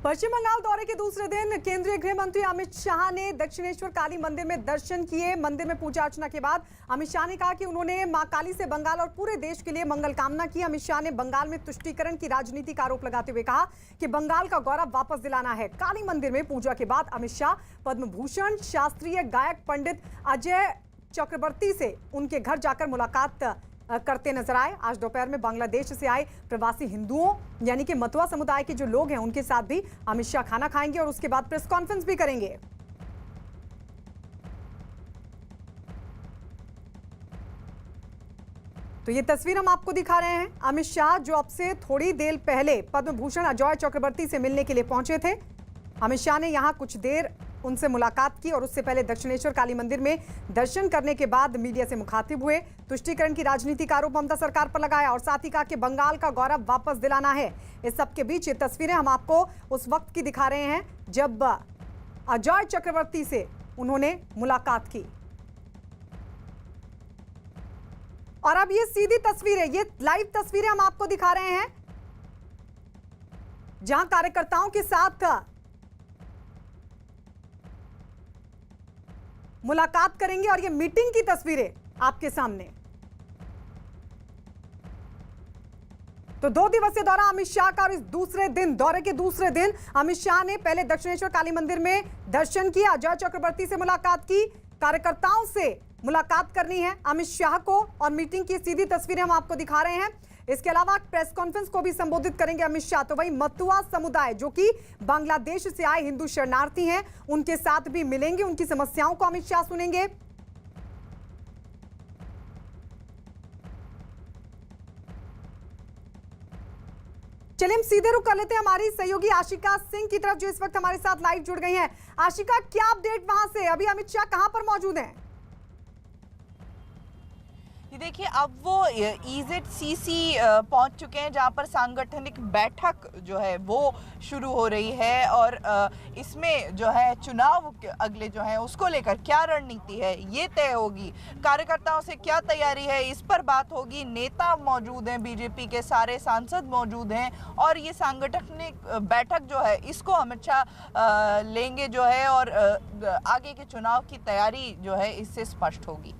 पश्चिम बंगाल दौरे के दूसरे दिन केंद्रीय गृह मंत्री अमित शाह ने दक्षिणेश्वर काली मंदिर में दर्शन किए। मंदिर में पूजा अर्चना के बाद अमित शाह ने कहा कि उन्होंने मां काली से बंगाल और पूरे देश के लिए मंगल कामना की। अमित शाह ने बंगाल में तुष्टीकरण की राजनीति का आरोप लगाते हुए कहा कि बंगाल का गौरव वापस दिलाना है। काली मंदिर में पूजा के बाद अमित शाह पद्म भूषण शास्त्रीय गायक पंडित अजय चक्रवर्ती से उनके घर जाकर मुलाकात करते नजर आए। आज दोपहर में बांग्लादेश से आए प्रवासी हिंदुओं यानी कि मतुआ समुदाय के जो लोग हैं उनके साथ भी अमित शाह खाना खाएंगे और उसके बाद प्रेस कॉन्फ्रेंस भी करेंगे। तो ये तस्वीर हम आपको दिखा रहे हैं। अमित शाह जो अब से थोड़ी देर पहले पद्म भूषण अजय चक्रवर्ती से मिलने के लिए पहुंचे थे। अमित शाह ने यहां कुछ देर उनसे मुलाकात की और उससे पहले दक्षिणेश्वर काली मंदिर में दर्शन करने के बाद मीडिया से मुखातिब हुए। तुष्टीकरण की राजनीति का आरोप ममता सरकार पर लगाया और साथ ही कहा कि बंगाल का गौरव वापस दिलाना है। इस सबके बीच ये तस्वीरें हम आपको उस वक्त की दिखा रहे हैं जब अजय चक्रवर्ती से उन्होंने मुलाकात की। और अब ये सीधी तस्वीरें, ये लाइव तस्वीरें हम आपको दिखा रहे हैं जहां कार्यकर्ताओं के साथ मुलाकात करेंगे और ये मीटिंग की तस्वीरें आपके सामने। तो 2 दिवसीय दौरा अमित शाह का और इस दूसरे दिन, दौरे के दूसरे दिन अमित शाह ने पहले दक्षिणेश्वर काली मंदिर में दर्शन किया, अजय चक्रवर्ती से मुलाकात की, कार्यकर्ताओं से मुलाकात करनी है अमित शाह को और मीटिंग की सीधी तस्वीरें हम आपको दिखा रहे हैं। इसके अलावा प्रेस कॉन्फ्रेंस को भी संबोधित करेंगे अमित शाह। तो वही मतुआ समुदाय जो कि बांग्लादेश से आए हिंदू शरणार्थी हैं उनके साथ भी मिलेंगे, उनकी समस्याओं को अमित शाह सुनेंगे। चलिए हम सीधे रुख कर लेते हैं हमारी सहयोगी आशिका सिंह की तरफ जो इस वक्त हमारे साथ लाइव जुड़ गई हैं। आशिका, क्या अपडेट वहां से? अभी अमित शाह कहां पर मौजूद हैं? देखिए, अब वो EZCC पहुंच चुके हैं जहां पर सांगठनिक बैठक जो है वो शुरू हो रही है और इसमें जो है चुनाव अगले जो है उसको लेकर क्या रणनीति है ये तय होगी। कार्यकर्ताओं से क्या तैयारी है इस पर बात होगी। नेता मौजूद हैं, बीजेपी के सारे सांसद मौजूद हैं और ये सांगठनिक बैठक जो है इसको अमित शाह लेंगे जो है और आगे के चुनाव की तैयारी जो है इससे स्पष्ट होगी।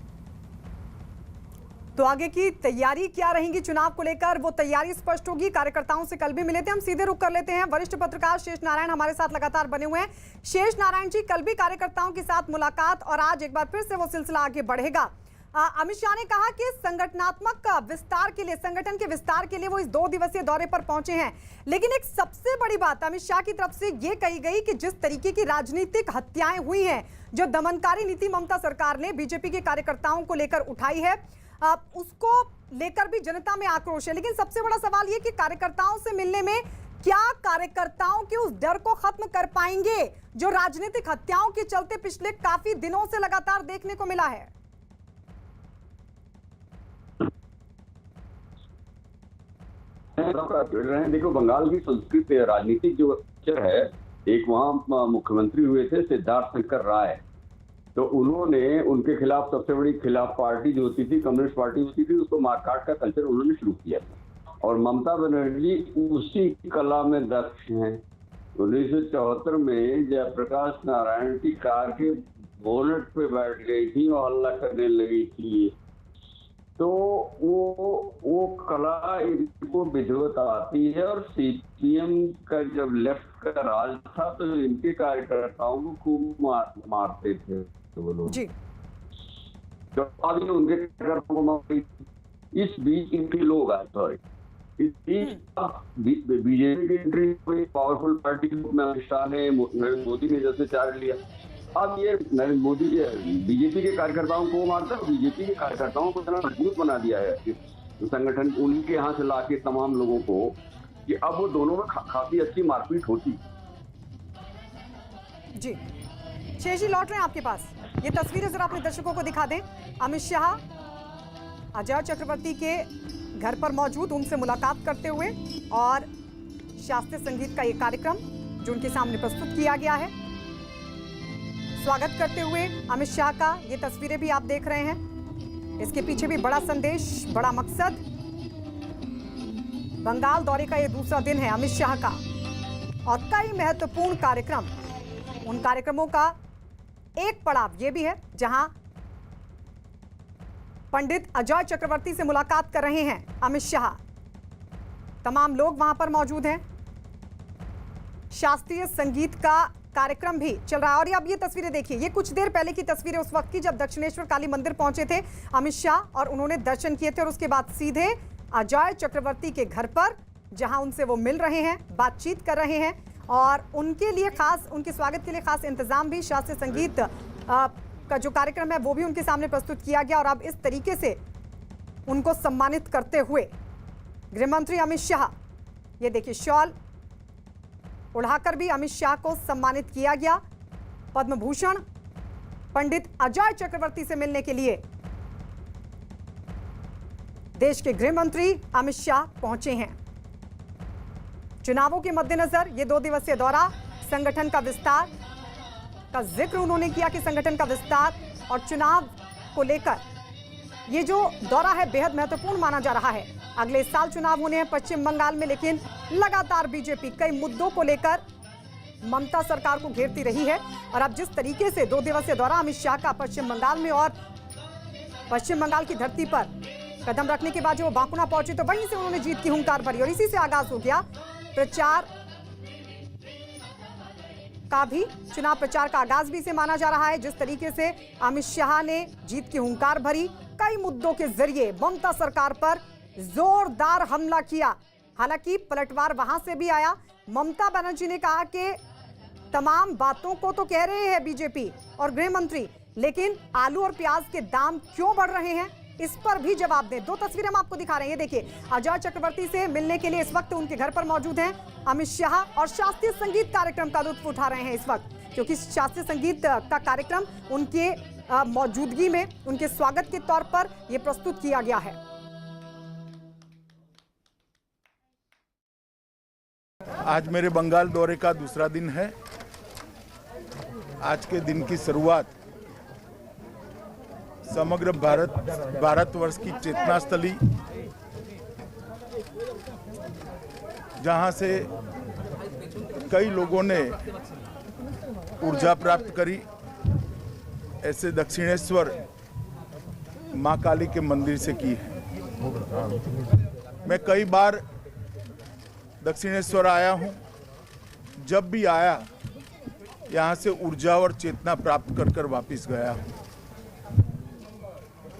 तो आगे की तैयारी क्या रहेंगी चुनाव को लेकर, वो तैयारी स्पष्ट होगी। कार्यकर्ताओं से कल भी मिले थे। हम सीधे रुख कर लेते हैं, वरिष्ठ पत्रकार शेष नारायण हमारे साथ लगातार बने हुए हैं। शेष नारायण जी, कल भी कार्यकर्ताओं के साथ मुलाकात और आज एक बार फिर से वो सिलसिला आगे बढ़ेगा। अमित शाह ने कहा कि संगठनात्मक विस्तार के लिए, संगठन के विस्तार के लिए वो इस 2 दिवसीय दौरे पर पहुंचे हैं। लेकिन एक सबसे बड़ी बात अमित शाह की तरफ से ये कही गई कि जिस तरीके की राजनीतिक हत्याएं हुई हैं, जो दमनकारी नीति ममता सरकार ने बीजेपी के कार्यकर्ताओं को लेकर उठाई है, उसको लेकर भी जनता में आक्रोश है। लेकिन सबसे बड़ा सवाल ये कि कार्यकर्ताओं से मिलने में क्या कार्यकर्ताओं के उस डर को खत्म कर पाएंगे जो राजनीतिक हत्याओं के चलते पिछले काफी दिनों से लगातार देखने को मिला है? देखो, बंगाल की संस्कृति राजनीतिक जो पिक्चर है, एक वहाँ मुख्यमंत्री हुए थे सिद्धार्थ शंकर राय, तो उन्होंने उनके खिलाफ सबसे बड़ी खिलाफ पार्टी जो होती थी, कम्युनिस्ट पार्टी होती थी, उसको मारकाट का कल्चर उन्होंने शुरू किया था और ममता बनर्जी उसी कला में दक्ष हैं। 1974 में जयप्रकाश नारायण की कार के बोनट पे बैठ गई थी और हल्ला करने लगी थी, तो वो कला इनको विधिवत आती है। और CPM का जब लेफ्ट का राज था तो इनके कार्यकर्ताओं को खूब मारते थे वो लोग जी। तो अभी उनके कार्यकर्ताओं को मार, इस बीच इनके लोग आए, सॉरी इस बीच बीजेपी की एंट्री हुई, पावरफुल पार्टी के रूप में अमित शाह ने, नरेंद्र मोदी ने जैसे चार्ज लिया। अब ये नरेंद्र मोदी बीजेपी के कार्यकर्ताओं को मारता है, बीजेपी के कार्यकर्ताओं को इतना मजबूत बना दिया है संगठन उन्हीं के यहाँ से लाके तमाम लोगों को, कि अब वो दोनों में काफी अच्छी मारपीट होती जी। शेषी लौट रहे हैं आपके पास, ये तस्वीरें जरा अपने दर्शकों को दिखा दें। अमित शाह अजय चक्रवर्ती के घर पर मौजूद, उनसे मुलाकात करते हुए और शास्त्रीय संगीत का ये कार्यक्रम जो उनके सामने प्रस्तुत किया गया है, स्वागत करते हुए अमित शाह का ये तस्वीरें भी आप देख रहे हैं। इसके पीछे भी बड़ा संदेश, बड़ा मकसद। बंगाल दौरे का ये दूसरा दिन है अमित शाह का। और कई महत्वपूर्ण कार्यक्रम। उन कार्यक्रमों का एक पड़ाव यह भी है जहां पंडित अजय चक्रवर्ती से मुलाकात कर रहे हैं अमित शाह। तमाम लोग वहां पर मौजूद हैं। शास्त्रीय संगीत का कार्यक्रम भी चल रहा है। और अब ये तस्वीरें देखिए, ये कुछ देर पहले की तस्वीरें उस वक्त की जब दक्षिणेश्वर काली मंदिर पहुंचे थे अमित शाह और उन्होंने दर्शन किए थे और उसके बाद सीधे अजय चक्रवर्ती के घर पर, जहां उनसे वो मिल रहे हैं, बातचीत कर रहे हैं और उनके लिए खास, उनके स्वागत के लिए खास इंतजाम भी, शास्त्रीय संगीत का जो कार्यक्रम है वो भी उनके सामने प्रस्तुत किया गया। और अब इस तरीके से उनको सम्मानित करते हुए गृह मंत्री अमित शाह, ये देखिए शॉल उड़ाकर भी अमित शाह को सम्मानित किया गया। पद्म भूषण पंडित अजय चक्रवर्ती से मिलने के लिए देश के गृह मंत्री अमित शाह पहुंचे हैं। चुनावों के मद्देनजर ये 2 दिवसीय दौरा, संगठन का विस्तार का जिक्र उन्होंने किया कि संगठन का विस्तार और चुनाव को लेकर ये जो दौरा है बेहद महत्वपूर्ण माना जा रहा है। अगले साल चुनाव होने हैं पश्चिम बंगाल में, लेकिन लगातार बीजेपी कई मुद्दों को लेकर ममता सरकार को घेरती रही है। और अब जिस तरीके से 2 दिवसीय दौरा अमित शाह का पश्चिम बंगाल में और पश्चिम बंगाल की धरती पर कदम रखने के बाद जो वो बांकुड़ा पहुंचे तो वहीं से उन्होंने जीत की हुंकार भरी और इसी से आगाज हो गया प्रचार का भी। चुनाव प्रचार का आगाज भी इसे माना जा रहा है। जिस तरीके से अमित शाह ने जीत की हुंकार भरी, कई मुद्दों के जरिए ममता सरकार पर जोरदार हमला किया। हालांकि पलटवार वहां से भी आया। ममता बनर्जी ने कहा कि तमाम बातों को तो कह रहे हैं बीजेपी और गृह मंत्री, लेकिन आलू और प्याज के दाम क्यों बढ़ रहे हैं, इस पर भी जवाब दें। 2 तस्वीरें हम आपको दिखा रहे हैं। ये देखिए, अजय चक्रवर्ती से मिलने के लिए इस वक्त उनके घर पर मौजूद हैं अमित शाह और शास्त्रीय संगीत कार्यक्रम का लुत्फ उठा रहे हैं इस वक्त, क्योंकि शास्त्रीय संगीत का कार्यक्रम उनके मौजूदगी में उनके स्वागत के तौर पर यह प्रस्तुत किया गया है। आज मेरे बंगाल दौरे का दूसरा दिन है। आज के दिन की शुरुआत समग्र भारतवर्ष की चेतना स्थली, जहां से कई लोगों ने ऊर्जा प्राप्त करी, ऐसे दक्षिणेश्वर मां काली के मंदिर से की है। मैं कई बार दक्षिणेश्वर आया हूं। जब भी आया यहां से ऊर्जा और चेतना प्राप्त कर कर वापिस गया हूं।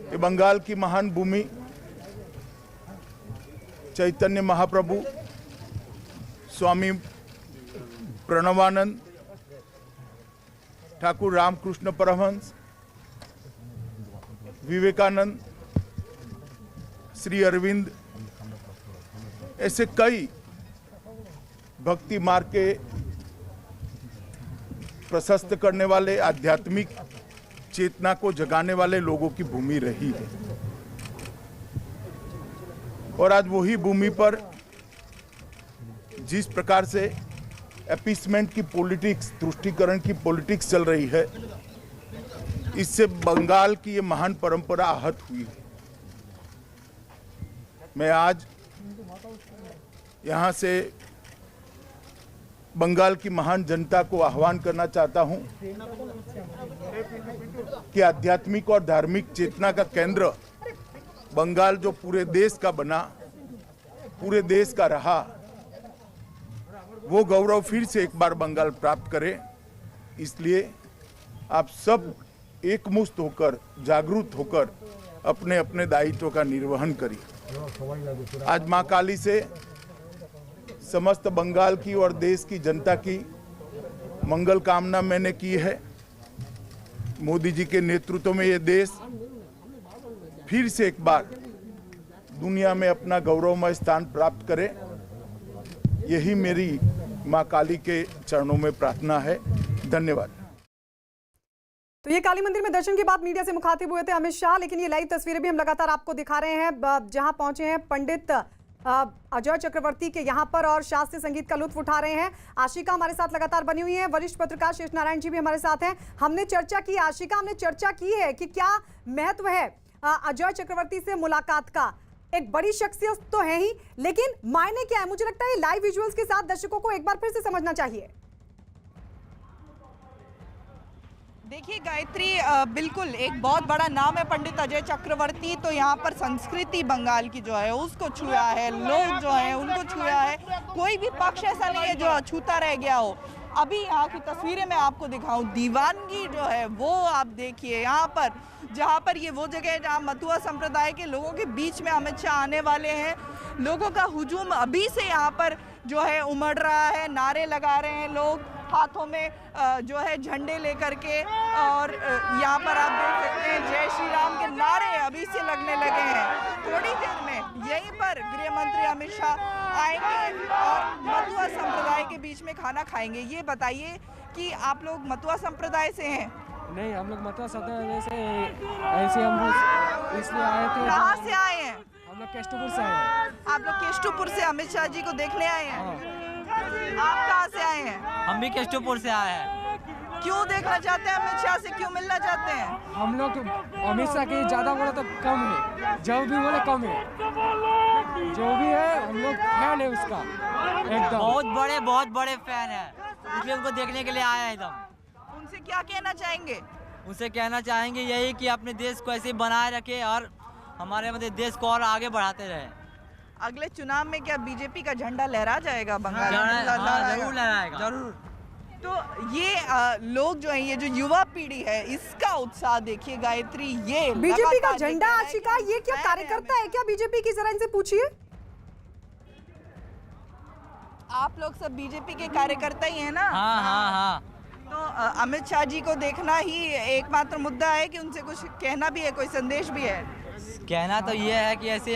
ये बंगाल की महान भूमि, चैतन्य महाप्रभु, स्वामी प्रणवानंद, ठाकुर रामकृष्ण परमहंस, विवेकानंद, श्री अरविंद, ऐसे कई भक्ति मार्ग के प्रशस्त करने वाले, आध्यात्मिक चेतना को जगाने वाले लोगों की भूमि रही है। और आज वही भूमि पर जिस प्रकार से अपीसमेंट की पॉलिटिक्स, तुष्टीकरण की पॉलिटिक्स चल रही है, इससे बंगाल की ये महान परंपरा आहत हुई है। मैं आज यहाँ से बंगाल की महान जनता को आह्वान करना चाहता हूं कि आध्यात्मिक और धार्मिक चेतना का केंद्र बंगाल जो पूरे देश का बना, पूरे देश का रहा, वो गौरव फिर से एक बार बंगाल प्राप्त करे। इसलिए आप सब एकमुश्त होकर, जागरूक होकर अपने अपने दायित्व का निर्वहन करिए। आज मां काली से समस्त बंगाल की और देश की जनता की मंगल कामना मैंने की है। मोदी जी के नेतृत्व में ये देश फिर से एक बार दुनिया में अपना गौरवमय स्थान प्राप्त करे, यही मेरी मां काली के चरणों में प्रार्थना है। धन्यवाद। तो ये काली मंदिर में दर्शन के बाद मीडिया से मुखातिब हुए थे अमित शाह, लेकिन ये लाइव तस्वीरें भी हम लगातार आपको दिखा रहे हैं जहां पहुंचे हैं पंडित अजय चक्रवर्ती के यहाँ पर और शास्त्रीय संगीत का लुत्फ उठा रहे हैं। आशिका हमारे साथ लगातार बनी हुई है, वरिष्ठ पत्रकार शेष नारायण जी भी हमारे साथ हैं। हमने चर्चा की, आशिका हमने चर्चा की है कि क्या महत्व है अजय चक्रवर्ती से मुलाकात का, एक बड़ी शख्सियत तो है ही, लेकिन मायने क्या है? मुझे लगता है लाइव विजुअल्स के साथ दर्शकों को एक बार फिर से समझना चाहिए। देखिए गायत्री, बिल्कुल एक बहुत बड़ा नाम है पंडित अजय चक्रवर्ती, तो यहाँ पर संस्कृति बंगाल की जो है उसको छुआ है, लोग जो है उनको छुआ है। कोई भी पक्ष ऐसा नहीं है जो अछूता रह गया हो। अभी यहाँ की तस्वीरें मैं आपको दिखाऊं, दीवानगी जो है वो आप देखिए यहाँ पर, जहाँ पर ये वो जगह है जहाँ मथुआ संप्रदाय के लोगों के बीच में अमित शाह आने वाले हैं। लोगों का हुजूम अभी से यहाँ पर जो है उमड़ रहा है, नारे लगा रहे हैं लोग, हाथों में जो है झंडे लेकर के, और यहाँ पर आप देख सकते हैं जय श्री राम के नारे अभी से लगने लगे हैं। थोड़ी देर में यहीं पर गृह मंत्री अमित शाह आएंगे और मथुआ संप्रदाय के बीच में खाना खाएंगे। ये बताइए कि आप लोग मथुआ संप्रदाय से हैं? नहीं, हम लोग मथुआ संप्रदाय से ऐसे हम लोग इसलिए आए थे। कहाँ से आए हैं? हम लोग केष्टपुर से आए हैं। आप लोग केष्टपुर से अमित शाह जी को देखने आए हैं? हाँ। आप कहाँ से आए हैं? हम भी केष्टपुर से आए हैं। क्यों देखना चाहते हैं अमित शाह से, क्यों मिलना चाहते हैं? हम लोग अमित शाह की ज़्यादा बोले तो कम है, जो भी बोले कम है, जो भी है हम लोग फैन है उसका एकदम। बहुत बड़े फैन है, इसलिए उनको देखने के लिए आए हैं एकदम। उनसे क्या कहना चाहेंगे? उनसे कहना चाहेंगे यही कि अपने देश को ऐसे बनाए रखे और हमारे मतलब देश को और आगे बढ़ाते रहे। अगले चुनाव में क्या बीजेपी का झंडा लहरा जाएगा बंगाल में? जरूर लहराएगा, जरूर। तो ये लोग जो हैं, ये जो युवा पीढ़ी है, इसका उत्साह देखिए गायत्री। ये बीजेपी का लगातार झंडा ये कह रहा है आशिका, कि ये क्या फैन कार्यकर्ता है क्या बीजेपी की? जरा इनसे पूछिए। आप लोग सब बीजेपी के कार्यकर्ता ही हैं ना? हाँ। तो अमित शाह जी को देखना ही एकमात्र मुद्दा है कि उनसे कुछ कहना भी है, कोई संदेश भी है? कहना तो ये है कि ऐसे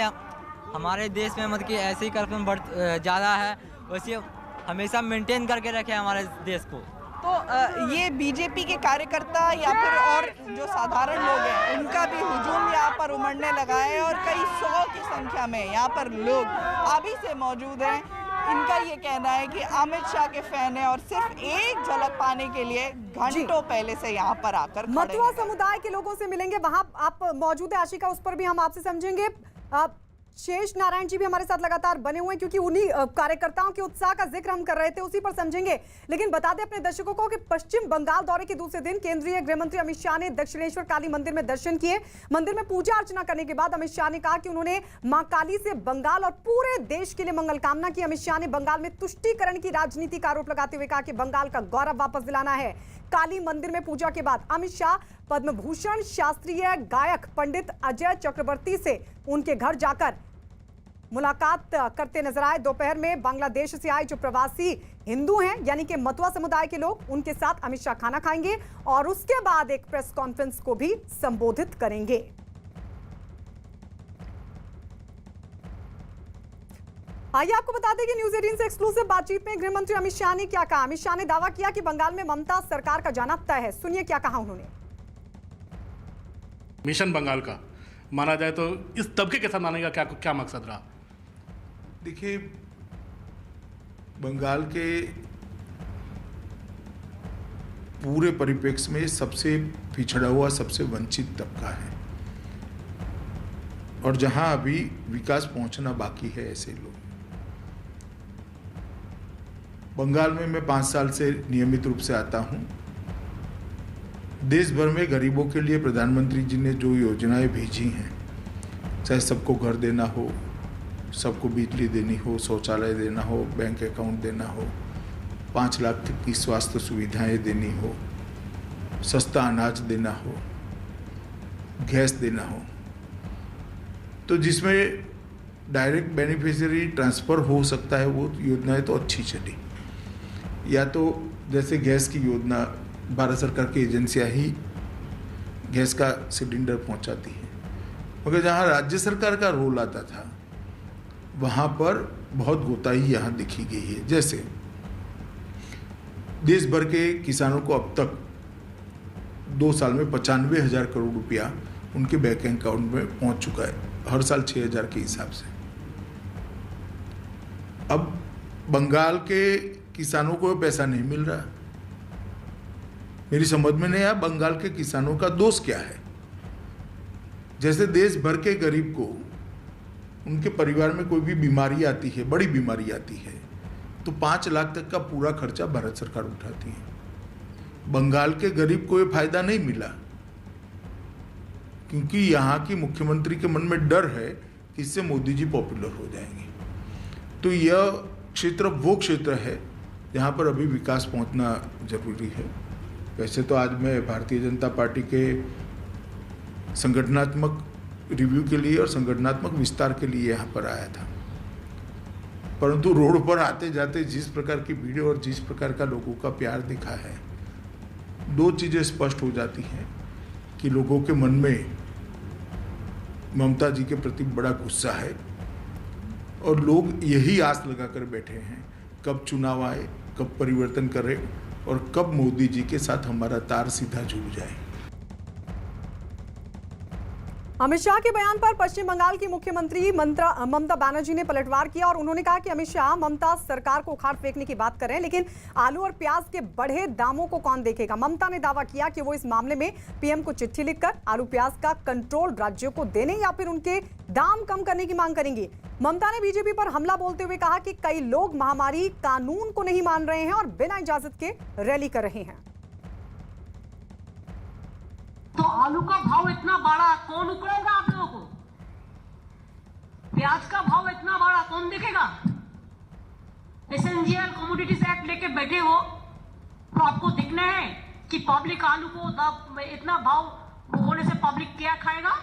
हमारे देश में मतलब कि ऐसे ही करप्शन ज़्यादा है, वैसे हमेशा मेंटेन करके रखे हमारे देश को। तो ये बीजेपी के कार्यकर्ता या फिर और जो साधारण लोग हैं, उनका भी हुजूम यहाँ पर उमड़ने लगा है और कई 100 की संख्या में यहाँ पर लोग अभी से मौजूद हैं। इनका ये कहना है कि अमित शाह के फैन है और सिर्फ एक झलक पाने के लिए घंटों पहले से यहाँ पर आकर खड़े मथुआ हैं। समुदाय के लोगों से मिलेंगे, वहां आप मौजूद है आशिका, उस पर भी हम आपसे समझेंगे। शेष नारायण जी भी हमारे साथ लगातार बने हुए हैं, क्योंकि उन्हीं कार्यकर्ताओं के उत्साह का जिक्र हम कर रहे थे, उसी पर समझेंगे। लेकिन बता दें अपने दर्शकों को कि पश्चिम बंगाल दौरे के दूसरे दिन केंद्रीय गृह मंत्री अमित शाह ने दक्षिणेश्वर काली मंदिर में दर्शन किए। मंदिर में पूजा अर्चना करने के बाद अमित शाह ने कहा कि उन्होंने मां काली से बंगाल और पूरे देश के लिए मंगल कामना की। अमित शाह ने बंगाल में तुष्टीकरण की राजनीति का आरोप लगाते हुए कहा कि बंगाल का गौरव वापस दिलाना है। काली मंदिर में पूजा के बाद अमित शाह पद्म भूषण शास्त्रीय गायक पंडित अजय चक्रवर्ती से उनके घर जाकर मुलाकात करते नजर आए। दोपहर में बांग्लादेश से आए जो प्रवासी हिंदू हैं, यानी कि मथुआ समुदाय के लोग, उनके साथ अमित शाह खाना खाएंगे और उसके बाद एक प्रेस कॉन्फ्रेंस को भी संबोधित करेंगे। आइए आपको बता दें कि न्यूज 18 से एक्सक्लूसिव बातचीत में गृह मंत्री अमित शाह ने क्या कहा। अमित शाह ने दावा किया कि बंगाल में ममता सरकार का जाना तय है। सुनिए क्या कहा उन्होंने। मिशन बंगाल का माना जाए तो इस तबके के साथ मानने का क्या मकसद रहा? देखिए, बंगाल के पूरे परिप्रेक्ष्य में सबसे पिछड़ा हुआ, सबसे वंचित तबका है और जहां अभी विकास पहुंचना बाकी है, ऐसे लोग। बंगाल में मैं 5 साल से नियमित रूप से आता हूं। देश भर में गरीबों के लिए प्रधानमंत्री जी ने जो योजनाएं भेजी हैं, चाहे सबको घर देना हो, सबको बिजली देनी हो, शौचालय देना हो, बैंक अकाउंट देना हो, 5 लाख तक की स्वास्थ्य सुविधाएं देनी हो, सस्ता अनाज देना हो, गैस देना हो, तो जिसमें डायरेक्ट बेनिफिशियरी ट्रांसफ़र हो सकता है, वो योजनाएं तो अच्छी चली। या तो जैसे गैस की योजना, भारत सरकार की एजेंसियां ही गैस का सिलेंडर पहुंचाती है, मगर जहां राज्य सरकार का रोल आता था वहां पर बहुत गोताही यहाँ दिखी गई है। जैसे देश भर के किसानों को अब तक 2 साल में 95,000 करोड़ रुपया उनके बैंक अकाउंट में पहुंच चुका है, हर साल 6,000 के हिसाब से। अब बंगाल के किसानों को पैसा नहीं मिल रहा। मेरी समझ में नहीं आया बंगाल के किसानों का दोष क्या है। जैसे देश भर के गरीब को उनके परिवार में कोई भी बीमारी आती है, बड़ी बीमारी आती है, तो 5 लाख तक का पूरा खर्चा भारत सरकार उठाती है। बंगाल के गरीब को ये फायदा नहीं मिला, क्योंकि यहाँ की मुख्यमंत्री के मन में डर है कि इससे मोदी जी पॉपुलर हो जाएंगे। तो यह क्षेत्र वो क्षेत्र है जहाँ पर अभी विकास पहुँचना जरूरी है। वैसे तो आज मैं भारतीय जनता पार्टी के संगठनात्मक रिव्यू के लिए और संगठनात्मक विस्तार के लिए यहाँ पर आया था, परंतु रोड पर आते जाते जिस प्रकार की भीड़ और जिस प्रकार का लोगों का प्यार दिखा है, 2 चीज़ें स्पष्ट हो जाती हैं कि लोगों के मन में ममता जी के प्रति बड़ा गुस्सा है और लोग यही आस लगाकर बैठे हैं कब चुनाव आए, कब परिवर्तन करे और कब मोदी जी के साथ हमारा तार सीधा जुड़ जाए। अमित शाह के बयान पर पश्चिम बंगाल की मुख्यमंत्री ममता बनर्जी ने पलटवार किया और उन्होंने कहा कि अमित शाह ममता सरकार को उखाड़ फेंकने की बात कर रहे हैं, लेकिन आलू और प्याज के बढ़े दामों को कौन देखेगा। ममता ने दावा किया कि वो इस मामले में पीएम को चिट्ठी लिखकर आलू प्याज का कंट्रोल राज्यों को देने या फिर उनके दाम कम करने की मांग करेंगी। ममता ने बीजेपी पर हमला बोलते हुए कहा कि कई लोग महामारी कानून को नहीं मान रहे हैं और बिना इजाजत के रैली कर रहे हैं। तो आलू का भाव इतना बढ़ा, कौन उकड़ेगा आप लोगों को? प्याज का भाव इतना बढ़ा, कौन देखेगा? एसेंशियल कमोडिटीज एक्ट लेके बैठे हो तो आपको दिखना है कि पब्लिक आलू को इतना भाव होने से पब्लिक क्या खाएगा?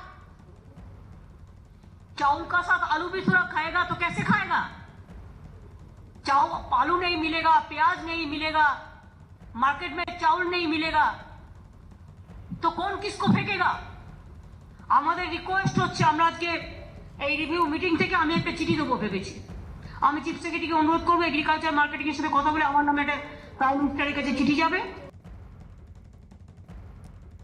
चावल का साथ आलू भी थोड़ा खाएगा तो कैसे खाएगा? चावल आलू नहीं मिलेगा, प्याज नहीं मिलेगा, मार्केट में चावल नहीं मिलेगा, তো কোন কিসকো ফেকেগা? আমাদের রিকোয়েস্ট হচ্ছে, আমরা আজকে এই রিভিউ মিটিং থেকে আমি একটা চিঠি দেবো ভেবেছি। আমি চিফ সেক্রেটারিকে অনুরোধ করবো এগ্রিকালচার মার্কেটিং এর সাথে কথা বলে আমার নামে একটা প্রাইম মিনিস্টারের কাছে চিঠি যাবে।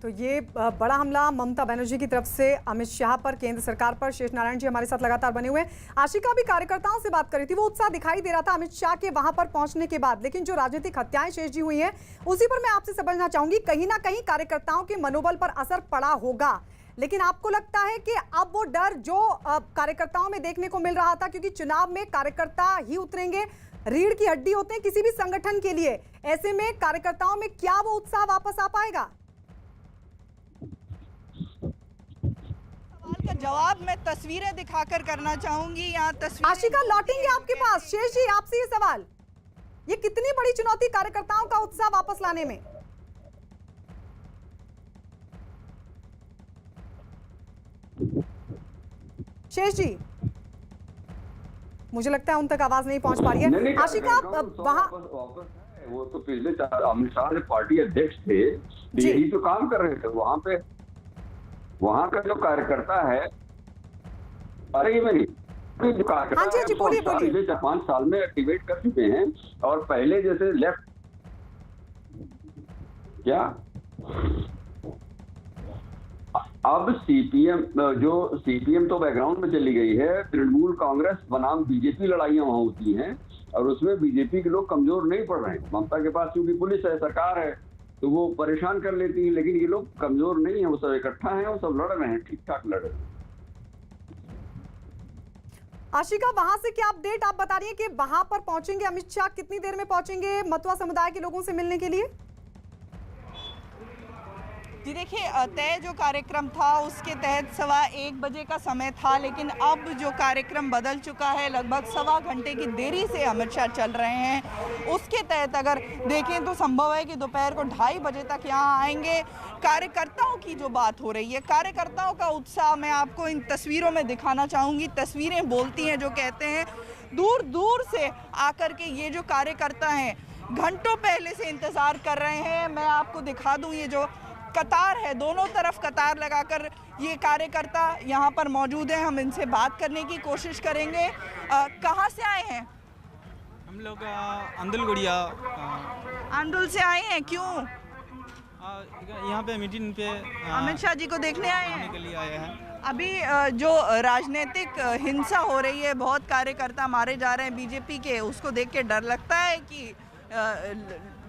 तो ये बड़ा हमला ममता बनर्जी की तरफ से अमित शाह पर, केंद्र सरकार पर। शेष नारायण जी हमारे साथ लगातार बने हुए हैं। आशिका भी कार्यकर्ताओं से बात कर रही थी, वो उत्साह दिखाई दे रहा था अमित शाह के वहां पर पहुंचने के बाद, लेकिन जो राजनीतिक हत्याएं शेष जी हुई हैं उसी पर मैं आपसे समझना चाहूंगी। कहीं ना कहीं कार्यकर्ताओं के मनोबल पर असर पड़ा होगा, लेकिन आपको लगता है कि अब वो डर जो कार्यकर्ताओं में देखने को मिल रहा था, क्योंकि चुनाव में कार्यकर्ता ही उतरेंगे, रीढ़ की हड्डी होते हैं किसी भी संगठन के लिए, ऐसे में कार्यकर्ताओं में क्या वो उत्साह वापस आ पाएगा? का जवाब मैं तस्वीरें दिखाकर करना चाहूंगी। यहाँ तस्वीरें आशिका लौटेंगे आपके पास। शेष जी आपसे ये सवाल, ये कितनी बड़ी चुनौती कार्यकर्ताओं का उत्साह वापस लाने में? शेष जी, मुझे लगता है उन तक आवाज नहीं पहुंच पा रही है। आशिका वहां वो तो पिछले अमित शाह ने पार्टी अध्यक्ष थे, यही तो काम कर रहे थे वहां पे। वहां का जो कार्यकर्ता है, अरे ये नहीं जो कार्यकर्ता हाँ जी, बोलिए बोलिए। पिछले 4-5 साल में एक्टिवेट कर चुके हैं और पहले जैसे लेफ्ट क्या अब सीपीएम तो बैकग्राउंड में चली गई है। तृणमूल कांग्रेस बनाम बीजेपी लड़ाइयां वहां होती हैं और उसमें बीजेपी के लोग कमजोर नहीं पड़ रहे हैं। ममता के पास क्योंकि पुलिस है, सरकार है, तो वो परेशान कर लेती है, लेकिन ये लोग कमजोर नहीं है, वो सब इकट्ठा हैं, वो सब लड़ रहे हैं, ठीक ठाक लड़ रहे हैं। आशिका वहां से क्या अपडेट आप बता रही हैं कि वहां पर पहुंचेंगे अमित शाह, कितनी देर में पहुंचेंगे मतुआ समुदाय के लोगों से मिलने के लिए? जी देखिए, तय जो कार्यक्रम था उसके तहत 1:15 बजे का समय था, लेकिन अब जो कार्यक्रम बदल चुका है, लगभग 1.25 घंटे की देरी से अमित शाह चल रहे हैं। उसके तहत अगर देखें तो संभव है कि दोपहर को 2:30 बजे तक यहाँ आएंगे। कार्यकर्ताओं की जो बात हो रही है, कार्यकर्ताओं का उत्साह मैं आपको इन तस्वीरों में दिखाना चाहूँगी। तस्वीरें बोलती हैं, जो कहते हैं दूर दूर से आकर के ये जो कार्यकर्ता हैं घंटों पहले से इंतज़ार कर रहे हैं। मैं आपको दिखा दूँ, ये जो कतार है, दोनों तरफ कतार लगाकर ये कार्यकर्ता यहाँ पर मौजूद हैं। हम इनसे बात करने की कोशिश करेंगे। कहाँ से आए हैं? हम लोग अंदुलगुड़िया आंदोल से आए हैं। क्यों? यहाँ पे मीटिंग पे अमित शाह जी को देखने आए हैं। के लिए आए हैं। अभी जो राजनीतिक हिंसा हो रही है, बहुत कार्यकर्ता मारे जा रहे हैं बीजेपी के, उसको देख के डर लगता है कि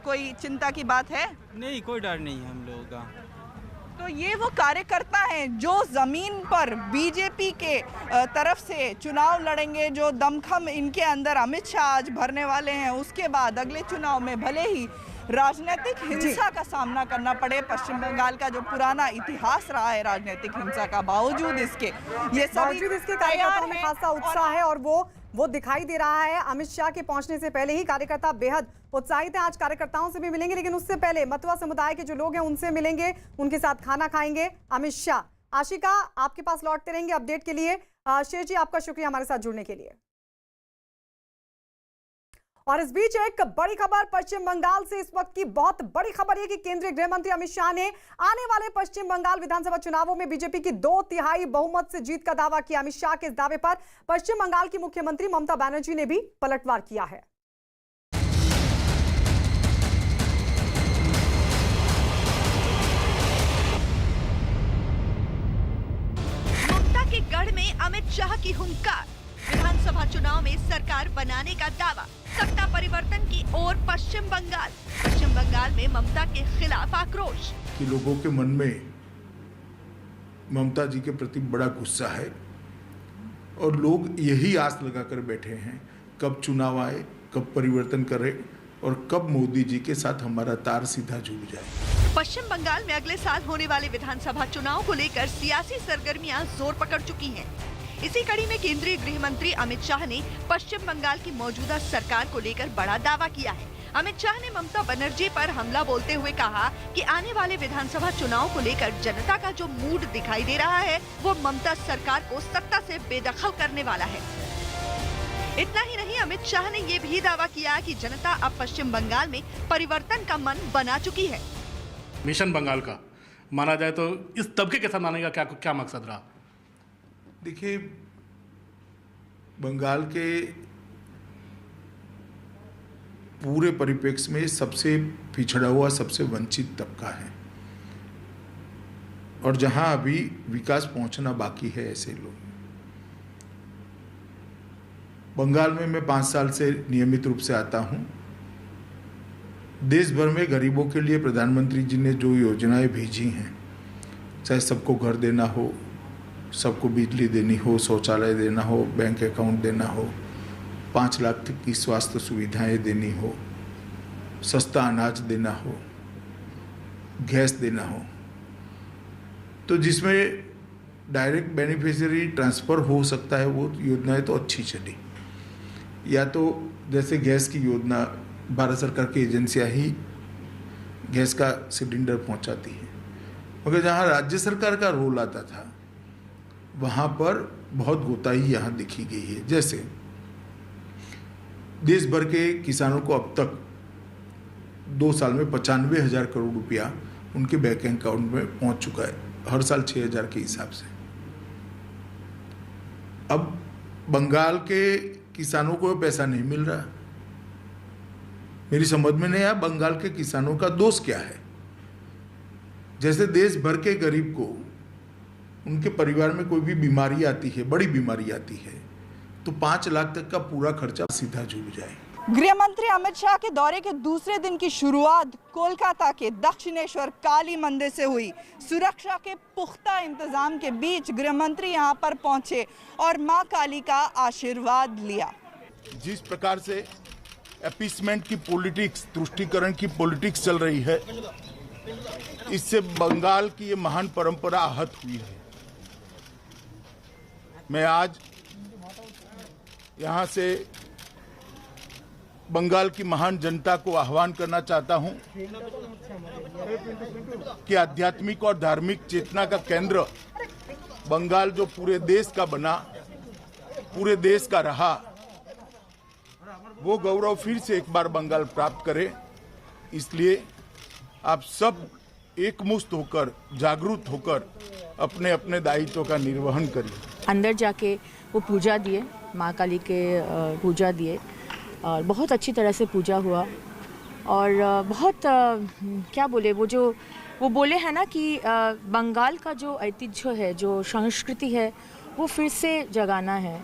कोई चिंता की बात है? नहीं, कोई डर नहीं है हम लोगों का। तो ये वो कार्यकर्ता हैं जो जमीन पर बीजेपी के तरफ से चुनाव लड़ेंगे, जो दमखम इनके अंदर अमित शाह आज भरने वाले हैं। उसके बाद अगले चुनाव में भले ही राजनीतिक हिंसा का सामना करना पड़े, पश्चिम बंगाल का जो पुराना इतिहास रहा है राजनीतिक हिंसा का, बावजूद इसके कार्यकर्ताओं में खासा उत्साह है और वो दिखाई दे रहा है। अमित शाह के पहुंचने से पहले ही कार्यकर्ता बेहद उत्साहित हैं। आज कार्यकर्ताओं से भी मिलेंगे, लेकिन उससे पहले मतुआ समुदाय के जो लोग हैं उनसे मिलेंगे, उनके साथ खाना खाएंगे अमित शाह। आशिका, आपके पास लौटते रहेंगे अपडेट के लिए। शेर जी, आपका शुक्रिया हमारे साथ जुड़ने के लिए। और इस बीच एक बड़ी खबर पश्चिम बंगाल से, इस वक्त की बहुत बड़ी खबर है कि केंद्रीय गृह मंत्री अमित शाह ने आने वाले पश्चिम बंगाल विधानसभा चुनावों में बीजेपी की 2/3 बहुमत से जीत का दावा किया। अमित शाह के इस दावे पर पश्चिम बंगाल की मुख्यमंत्री ममता बनर्जी ने भी पलटवार किया है। ममता के गढ़ में अमित शाह की हुंकार, विधानसभा चुनाव में सरकार बनाने का दावा, सत्ता परिवर्तन की ओर पश्चिम बंगाल में ममता के खिलाफ आक्रोश। कि लोगों के मन में ममता जी के प्रति बड़ा गुस्सा है और लोग यही आस लगाकर बैठे हैं कब चुनाव आए, कब परिवर्तन करे और कब मोदी जी के साथ हमारा तार सीधा जुड़ जाए। पश्चिम बंगाल में अगले साल होने वाले विधानसभा चुनाव को लेकर सियासी सरगर्मियां जोर पकड़ चुकी हैं। इसी कड़ी में केंद्रीय गृह मंत्री अमित शाह ने पश्चिम बंगाल की मौजूदा सरकार को लेकर बड़ा दावा किया है। अमित शाह ने ममता बनर्जी पर हमला बोलते हुए कहा कि आने वाले विधानसभा चुनाव को लेकर जनता का जो मूड दिखाई दे रहा है वो ममता सरकार को सत्ता से बेदखल करने वाला है। इतना ही नहीं, अमित शाह ने ये भी दावा किया कि जनता अब पश्चिम बंगाल में परिवर्तन का मन बना चुकी है। मिशन बंगाल का माना जाए तो इस तबके के साथ मानने का क्या मकसद रहा? देखिए, बंगाल के पूरे परिप्रेक्ष्य में सबसे पिछड़ा हुआ, सबसे वंचित तबका है और जहां अभी विकास पहुंचना बाकी है ऐसे लोग। बंगाल में मैं 5 साल से नियमित रूप से आता हूं। देश भर में गरीबों के लिए प्रधानमंत्री जी ने जो योजनाएं भेजी हैं, चाहे सबको घर देना हो, सबको बिजली देनी हो, शौचालय देना हो, बैंक अकाउंट देना हो, 5 लाख तक की स्वास्थ्य सुविधाएं देनी हो, सस्ता अनाज देना हो, गैस देना हो, तो जिसमें डायरेक्ट बेनिफिशियरी ट्रांसफ़र हो सकता है वो योजनाएं तो अच्छी चली। या तो जैसे गैस की योजना, भारत सरकार की एजेंसियां ही गैस का सिलेंडर पहुंचाती हैं, मगर जहां राज्य सरकार का रोल आता था वहाँ पर बहुत गोताई यहाँ दिखी गई है। जैसे देश भर के किसानों को अब तक 2 साल में 95,000 करोड़ रुपया उनके बैंक अकाउंट में पहुँच चुका है, हर साल 6,000 के हिसाब से। अब बंगाल के किसानों को पैसा नहीं मिल रहा। मेरी समझ में नहीं आया बंगाल के किसानों का दोष क्या है। जैसे देश भर के गरीब को उनके परिवार में कोई भी बीमारी आती है, बड़ी बीमारी आती है, तो 5 लाख तक का पूरा खर्चा सीधा जुड़ जाए। गृह मंत्री अमित शाह के दौरे के दूसरे दिन की शुरुआत कोलकाता के दक्षिणेश्वर काली मंदिर से हुई। सुरक्षा के पुख्ता इंतजाम के बीच गृह मंत्री यहां पर पहुंचे और मां काली का आशीर्वाद लिया। जिस प्रकार से अपीसमेंट की पॉलिटिक्स, तुष्टीकरण की पॉलिटिक्स चल रही है, इससे बंगाल की ये महान परंपरा आहत हुई है। मैं आज यहाँ से बंगाल की महान जनता को आह्वान करना चाहता हूँ कि आध्यात्मिक और धार्मिक चेतना का केंद्र बंगाल जो पूरे देश का बना, पूरे देश का रहा, वो गौरव फिर से एक बार बंगाल प्राप्त करे। इसलिए आप सब एकमुश्त होकर, जागरूक होकर अपने अपने दायित्व का निर्वहन करिए। अंदर जाके वो पूजा दिए, माँ काली के पूजा दिए और बहुत अच्छी तरह से पूजा हुआ और बहुत क्या बोले, वो बोले हैं ना कि बंगाल का जो ऐतिह्य है, जो संस्कृति है, वो फिर से जगाना है।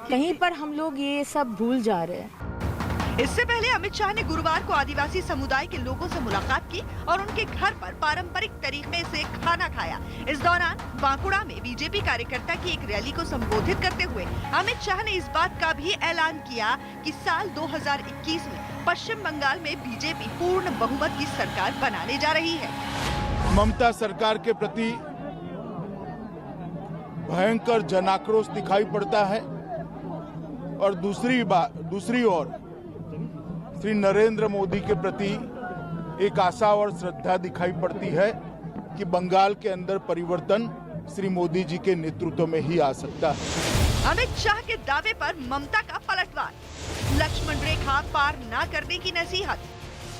कहीं पर हम लोग ये सब भूल जा रहे हैं। इससे पहले अमित शाह ने गुरुवार को आदिवासी समुदाय के लोगों से मुलाकात की और उनके घर पर पारंपरिक तरीके से खाना खाया। इस दौरान बांकुड़ा में बीजेपी कार्यकर्ता की एक रैली को संबोधित करते हुए अमित शाह ने इस बात का भी ऐलान किया कि साल 2021 में पश्चिम बंगाल में बीजेपी पूर्ण बहुमत की सरकार बनाने जा रही है। ममता सरकार के प्रति भयंकर जनाक्रोश दिखाई पड़ता है और दूसरी ओर श्री नरेंद्र मोदी के प्रति एक आशा और श्रद्धा दिखाई पड़ती है कि बंगाल के अंदर परिवर्तन श्री मोदी जी के नेतृत्व में ही आ सकता है। अमित शाह के दावे पर ममता का पलटवार, लक्ष्मण रेखा पार न करने की नसीहत।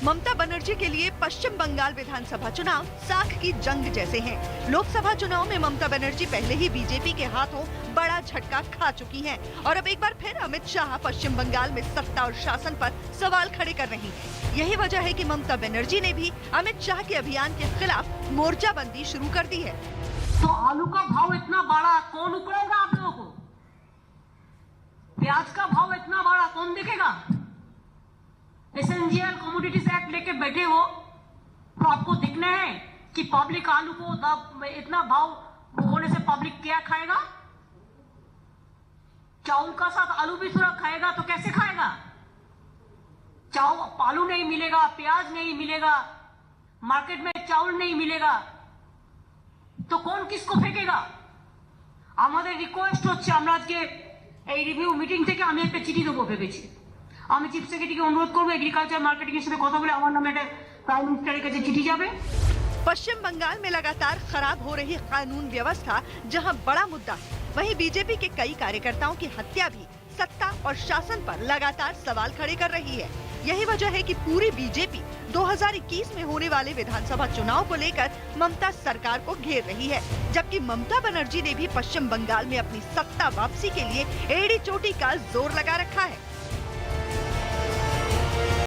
ममता बनर्जी के लिए पश्चिम बंगाल विधानसभा चुनाव साख की जंग जैसे हैं। लोकसभा चुनाव में ममता बनर्जी पहले ही बीजेपी के हाथों बड़ा झटका खा चुकी हैं और अब एक बार फिर अमित शाह पश्चिम बंगाल में सत्ता और शासन पर सवाल खड़े कर रही हैं। यही वजह है कि ममता बनर्जी ने भी अमित शाह के अभियान के खिलाफ मोर्चाबंदी शुरू कर दी है। तो आलू का भाव इतना बढ़ा, कौन उकड़ेगा आप लोगों को? प्याज का भाव इतना बढ़ा, कौन देखेगा? एसेंशियल कमोडिटीज एक्ट लेके बैठे हो तो आपको दिखना है कि पब्लिक आलू को इतना भाव होने से पब्लिक क्या खाएगा? चावल का साथ आलू भी थोड़ा खाएगा तो कैसे खाएगा? आलू नहीं मिलेगा, प्याज नहीं मिलेगा, मार्केट में चावल नहीं मिलेगा तो कौन किसको फेंकेगा? আমাদের রিকোয়েস্ট হচ্ছে, আমরা আজকে এই রিভিউ মিটিং থেকে আমি একটা চিঠি দেবো ভেবেছি। আমি চিফ সেক্রেটারিকে অনুরোধ করবো এগ্রিকালচার মার্কেটিং এর সাথে কথা বলে আমার নামে একটা প্রাইম মিনিস্টারের কাছে চিঠি যাবে। पश्चिम बंगाल में लगातार खराब हो रही कानून व्यवस्था जहां बड़ा मुद्दा है, वहीं बीजेपी के कई कार्यकर्ताओं की हत्या भी सत्ता और शासन पर लगातार सवाल खड़े कर रही है। यही वजह है कि पूरी बीजेपी 2021 में होने वाले विधानसभा चुनाव को लेकर ममता सरकार को घेर रही है, जबकि ममता बनर्जी ने भी पश्चिम बंगाल में अपनी सत्ता वापसी के लिए एड़ी चोटी का जोर लगा रखा है।